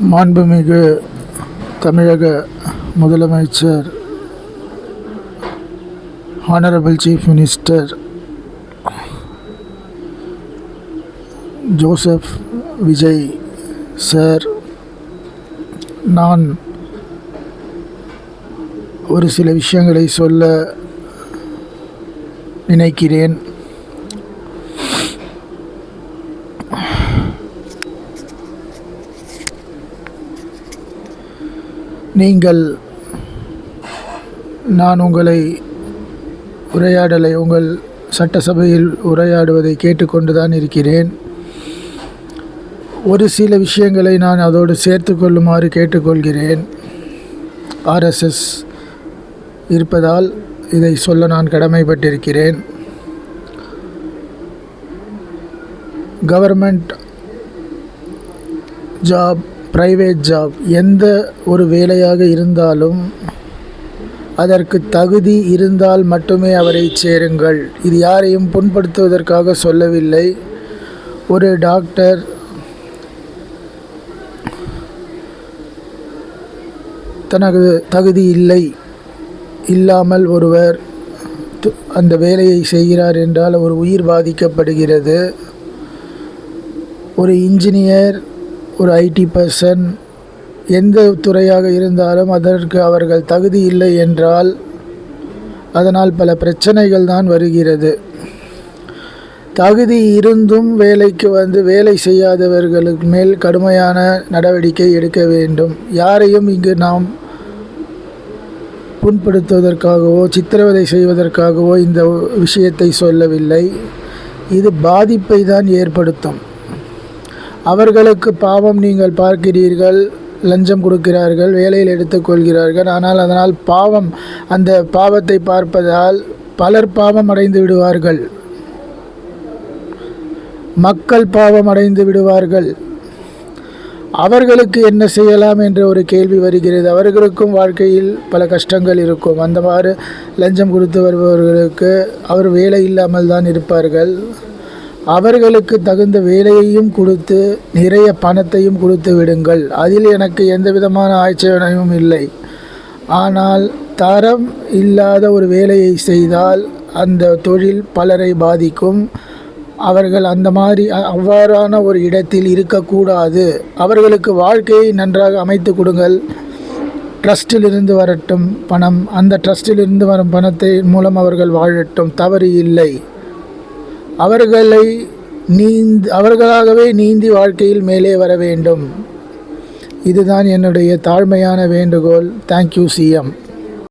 மாண்புமிகு தமிழக முதலமைச்சர் honourable chief minister Joseph Vijay sir, நான் ஒரு சில விஷயங்களை சொல்ல நினைக்கிறேன். நான் உங்களை உங்கள் சட்டசபையில் உரையாடுவதை கேட்டுக்கொண்டுதான் இருக்கிறேன். ஒரு சில விஷயங்களை நான் அதோடு சேர்த்து கொள்ளுமாறு கேட்டுக்கொள்கிறேன். RSS இருப்பதால் இதை சொல்ல நான் கடமைப்பட்டிருக்கிறேன். கவர்மெண்ட் ஜாப், பிரைவேட் ஜாப், எந்த ஒரு வேலையாக இருந்தாலும் அதற்கு தகுதி இருந்தால் மட்டுமே அவரை சேருங்கள். இது யாரையும் புண்படுத்துவதற்காக சொல்லவில்லை. ஒரு டாக்டர் தனது தகுதி இல்லாமல் ஒருவர் அந்த வேலையை செய்கிறார் என்றால் ஒரு உயிர் பாதிக்கப்படுகிறது. ஒரு இன்ஜினியர், ஒரு IT பர்சன், எந்த துறையாக இருந்தாலும் அதற்கு அவர்கள் தகுதி இல்லை என்றால் அதனால் பல பிரச்சனைகள் தான் வருகிறது. தகுதி இருந்தும் வேலைக்கு வேலை செய்யாதவர்களுக்கு மேல் கடுமையான நடவடிக்கை எடுக்க வேண்டும். யாரையும் இங்கு நாம் புண்படுத்துவதற்காகவோ சித்திரவதை செய்வதற்காகவோ இந்த விஷயத்தை சொல்லவில்லை. இது பாதிப்பை தான் ஏற்படுத்தும். அவர்களுக்கு பாவம், நீங்கள் பார்க்கிறீர்கள், லஞ்சம் கொடுக்கிறார்கள், வேலையில் எடுத்துக்கொள்கிறார்கள். ஆனால் அதனால் அந்த பாவத்தை பார்ப்பதால் பலர் பாவம் அடைந்து விடுவார்கள், மக்கள் பாவம் அடைந்து விடுவார்கள். அவர்களுக்கு என்ன செய்யலாம் என்ற ஒரு கேள்வி வருகிறது. அவர்களுக்கும் வாழ்க்கையில் பல கஷ்டங்கள் இருக்கும். அந்த மாதிரி லஞ்சம் கொடுத்து வருபவர்களுக்கு அவர் வேலை இல்லாமல் தான் இருப்பார்கள். அவர்களுக்கு தகுந்த வேலையையும் கொடுத்து நிறைய பணத்தையும் கொடுத்து விடுங்கள். அதில் எனக்கு எந்த விதமான ஆட்சேபனையும் இல்லை. ஆனால் தரம் இல்லாத ஒரு வேலையை செய்தால் அந்த தொழில் பலரை பாதிக்கும். அவர்கள் அவ்வாறான ஒரு இடத்தில் இருக்கக்கூடாது. அவர்களுக்கு வாழ்க்கையை நன்றாக அமைத்து கொடுங்கள். ட்ரஸ்டிலிருந்து வரட்டும் பணம், அந்த ட்ரஸ்டிலிருந்து வரும் பணத்தை மூலம் அவர்கள் வாழட்டும், தவறு இல்லை. அவர்களாகவே நீந்தி வாழ்க்கையில் மேலே வர வேண்டும். இதுதான் என்னுடைய தாழ்மையான வேண்டுகோள். Thank you CM.